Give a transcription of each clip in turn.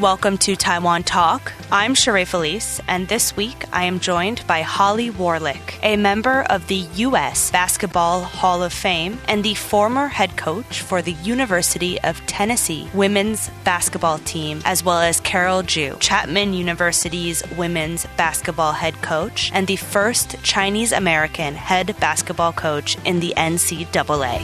Welcome to Taiwan Talk. I'm Sheree Felice, and this week I am joined by Holly Warlick, a member of the U.S. Basketball Hall of Fame and the former head coach for the University of Tennessee women's basketball team, as well as Carol Jue, Chapman University's women's basketball head coach and the first Chinese-American head basketball coach in the NCAA.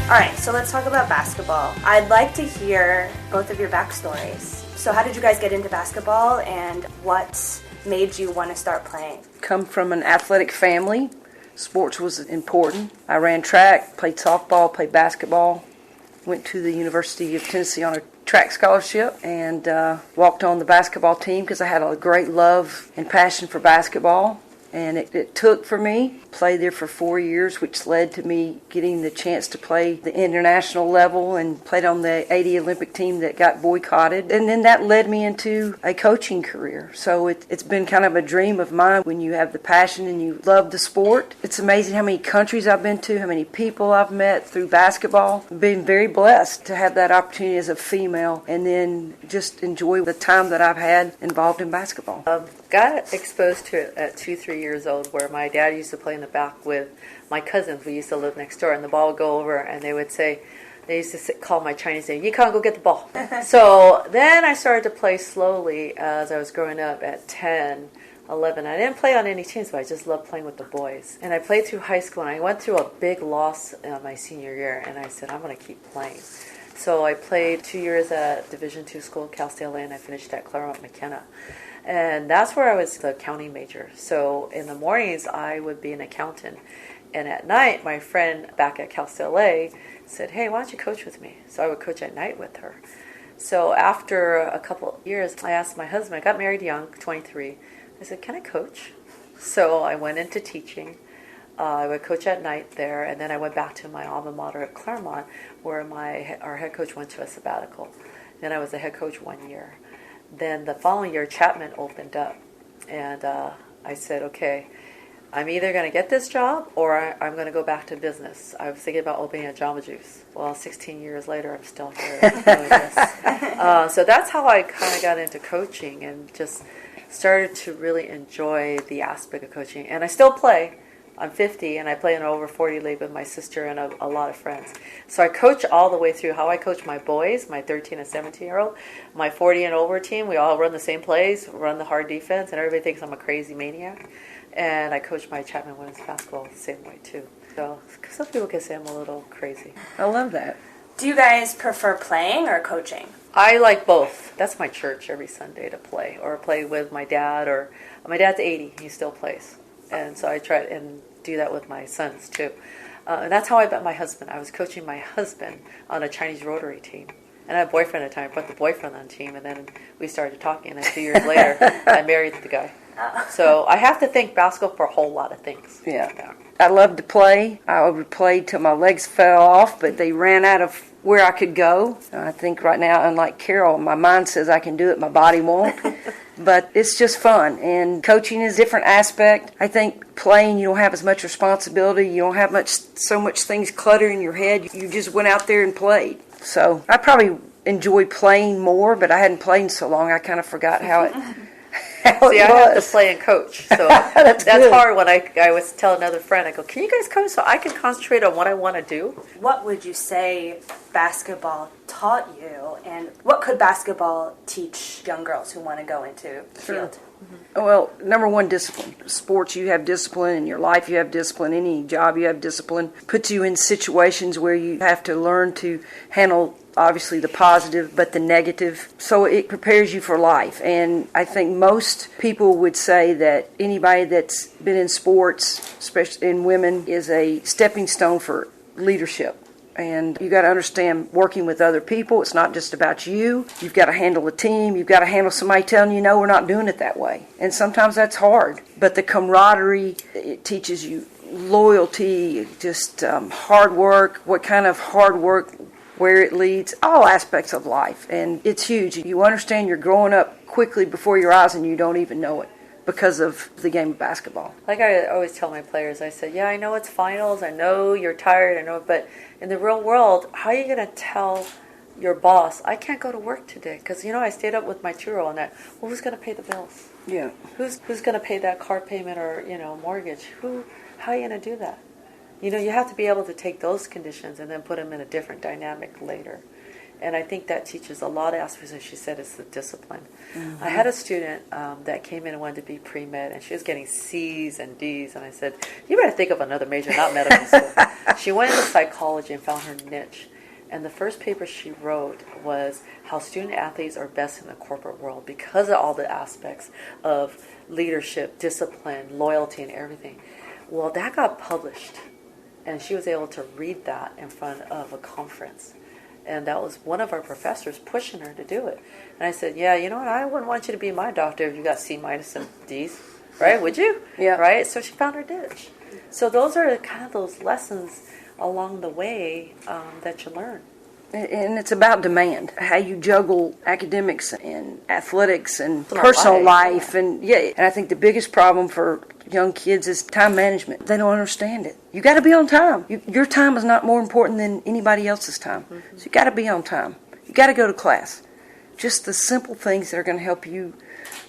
All right, so let's talk about basketball. I'd like to hear both of your backstories. So how did you guys get into basketball, and what made you want to start playing? Come from an athletic family. Sports was important. I ran track, played softball, played basketball. Went to the University of Tennessee on a track scholarship and walked on the basketball team because I had a great love and passion for basketball. And it took for me, played there for 4 years, which led to me getting the chance to play the international level and played on the 80 Olympic team that got boycotted. And then that led me into a coaching career. So it's been kind of a dream of mine when you have the passion and you love the sport. It's amazing how many countries I've been to, how many people I've met through basketball. I've been very blessed to have that opportunity as a female and then just enjoy the time that I've had involved in basketball. Got exposed to it at 2-3 years old, where my dad used to play in the back with my cousins. We used to live next door, and the ball would go over, and they would say, they used to call my Chinese name, "You can't go get the ball." So then I started to play slowly as I was growing up at 10, 11. I didn't play on any teams, but I just loved playing with the boys. And I played through high school, and I went through a big loss my senior year, and I said, I'm going to keep playing. So I played 2 years at Division II school, Cal State LA, and I finished at Claremont McKenna. And that's where I was the accounting major. So in the mornings, I would be an accountant. And at night, my friend back at Cal State LA said, hey, why don't you coach with me? So I would coach at night with her. So after a couple of years, I asked my husband, I got married young, 23. I said, can I coach? So I went into teaching. I would coach at night there, and then I went back to my alma mater at Claremont, where our head coach went to a sabbatical. Then I was the head coach 1 year. Then the following year, Chapman opened up, and I said, okay, I'm either going to get this job or I'm going to go back to business. I was thinking about opening a Jamba Juice. Well, 16 years later, I'm still here doing this. So that's how I kind of got into coaching and just started to really enjoy the aspect of coaching. And I still play. I'm 50, and I play in an over 40 league with my sister and a lot of friends. So I coach all the way through. How I coach my boys, my 13 and 17-year-old, my 40 and over team. We all run the same plays, run the hard defense, and everybody thinks I'm a crazy maniac. And I coach my Chapman women's basketball the same way, too. So some people can say I'm a little crazy. I love that. Do you guys prefer playing or coaching? I like both. That's my church every Sunday to play, or play with my dad. Or my dad's 80. He still plays. And so I try and do that with my sons, too. And that's how I met my husband. I was coaching my husband on a Chinese Rotary team. And I had a boyfriend at the time. I put the boyfriend on the team, and then we started talking. And then 2 years later, I married the guy. So I have to thank basketball for a whole lot of things. Yeah. I loved to play. I would play till my legs fell off, but they ran out of where I could go. I think right now, unlike Carol, my mind says I can do it, my body won't. But it's just fun, and coaching is a different aspect. I think playing, you don't have as much responsibility. You don't have so much things clutter in your head. You just went out there and played. So I probably enjoy playing more, but I hadn't played in so long, I kind of forgot how it See, I have to play and coach, so that's hard. When I was telling another friend, I go, can you guys coach so I can concentrate on what I want to do? What would you say basketball taught you, and what could basketball teach young girls who want to go into the field? Mm-hmm. Well, number one, discipline. Sports, you have discipline. In your life, you have discipline. Any job, you have discipline. Puts you in situations where you have to learn to handle, obviously, the positive, but the negative. So it prepares you for life. And I think most people would say that anybody that's been in sports, especially in women, is a stepping stone for leadership. And you got to understand working with other people. It's not just about you. You've got to handle a team. You've got to handle somebody telling you, no, we're not doing it that way. And sometimes that's hard. But the camaraderie, it teaches you loyalty, just hard work, what kind of hard work, where it leads, all aspects of life. And it's huge. You understand you're growing up quickly before your eyes and you don't even know it because of the game of basketball. Like I always tell my players, I said, yeah, I know it's finals. I know you're tired. I know, but in the real world, how are you going to tell your boss, I can't go to work today because, I stayed up with my churro and that. Well, who's going to pay the bills? Yeah. Who's going to pay that car payment or, mortgage? How are you going to do that? You have to be able to take those conditions and then put them in a different dynamic later. And I think that teaches a lot of aspects, as she said, it's the discipline. Mm-hmm. I had a student that came in and wanted to be pre-med, and she was getting C's and D's, and I said, you better think of another major, not medical school. She went into psychology and found her niche. And the first paper she wrote was how student athletes are best in the corporate world because of all the aspects of leadership, discipline, loyalty, and everything. Well, that got published, and she was able to read that in front of a conference. And that was one of our professors pushing her to do it. And I said, yeah, you know what? I wouldn't want you to be my doctor if you got C- and D's, right? Would you? Yeah. Right? So she found her niche. So those are kind of those lessons along the way that you learn. And it's about demand, how you juggle academics and athletics and personal life. And I think the biggest problem for young kids is time management. They don't understand it. You got to be on time. Your time is not more important than anybody else's time. Mm-hmm. So you got to be on time. You got to go to class. Just the simple things that are going to help you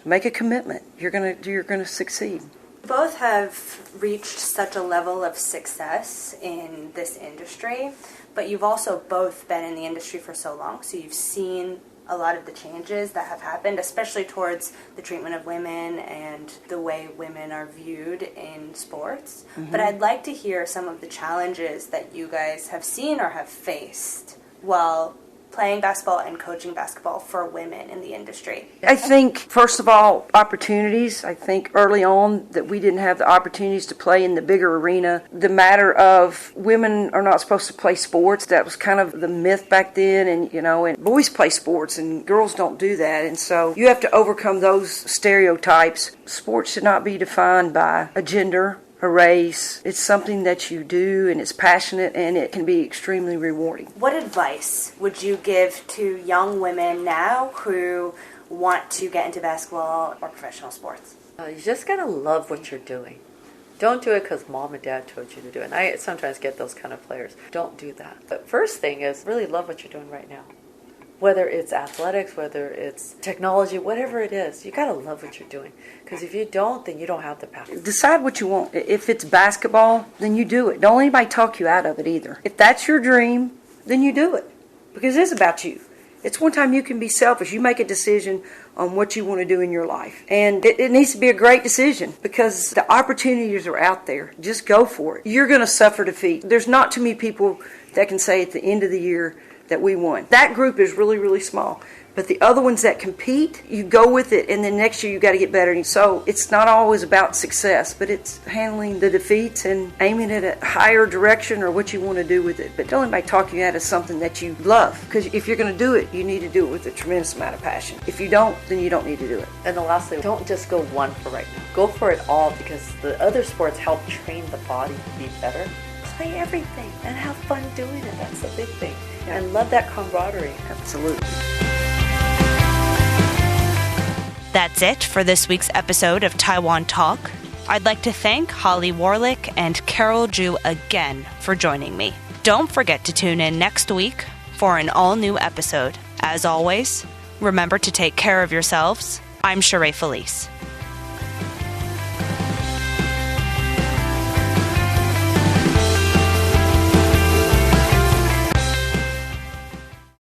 make a commitment. You're going to succeed. Both have reached such a level of success in this industry, but you've also both been in the industry for so long, so you've seen a lot of the changes that have happened, especially towards the treatment of women and the way women are viewed in sports. Mm-hmm. But I'd like to hear some of the challenges that you guys have seen or have faced while playing basketball and coaching basketball for women in the industry. I think, first of all, opportunities. I think early on that we didn't have the opportunities to play in the bigger arena. The matter of women are not supposed to play sports, that was kind of the myth back then. And boys play sports and girls don't do that. And so you have to overcome those stereotypes. Sports should not be defined by a gender, a race. It's something that you do, and it's passionate, and it can be extremely rewarding. What advice would you give to young women now who want to get into basketball or professional sports? You just got to love what you're doing. Don't do it because mom and dad told you to do it. And I sometimes get those kind of players. Don't do that. The first thing is really love what you're doing right now. Whether it's athletics, whether it's technology, whatever it is, you got to love what you're doing. Because if you don't, then you don't have the passion. Decide what you want. If it's basketball, then you do it. Don't let anybody talk you out of it either. If that's your dream, then you do it. Because it is about you. It's one time you can be selfish. You make a decision on what you want to do in your life. And it needs to be a great decision because the opportunities are out there. Just go for it. You're going to suffer defeat. There's not too many people that can say at the end of the year that we won. That group is really, really small. But the other ones that compete, you go with it, and then next year you got to get better. So it's not always about success, but it's handling the defeats and aiming at a higher direction or what you want to do with it. But don't let anybody talk you out of something that you love. Because if you're going to do it, you need to do it with a tremendous amount of passion. If you don't, then you don't need to do it. And the last thing, don't just go one for right now. Go for it all because the other sports help train the body to be better. Play everything and have fun doing it. That's the big thing. And love that camaraderie. Absolutely. That's it for this week's episode of Taiwan Talk. I'd like to thank Holly Warlick and Carol Jue again for joining me. Don't forget to tune in next week for an all-new episode. As always, remember to take care of yourselves. I'm Sheree Felice.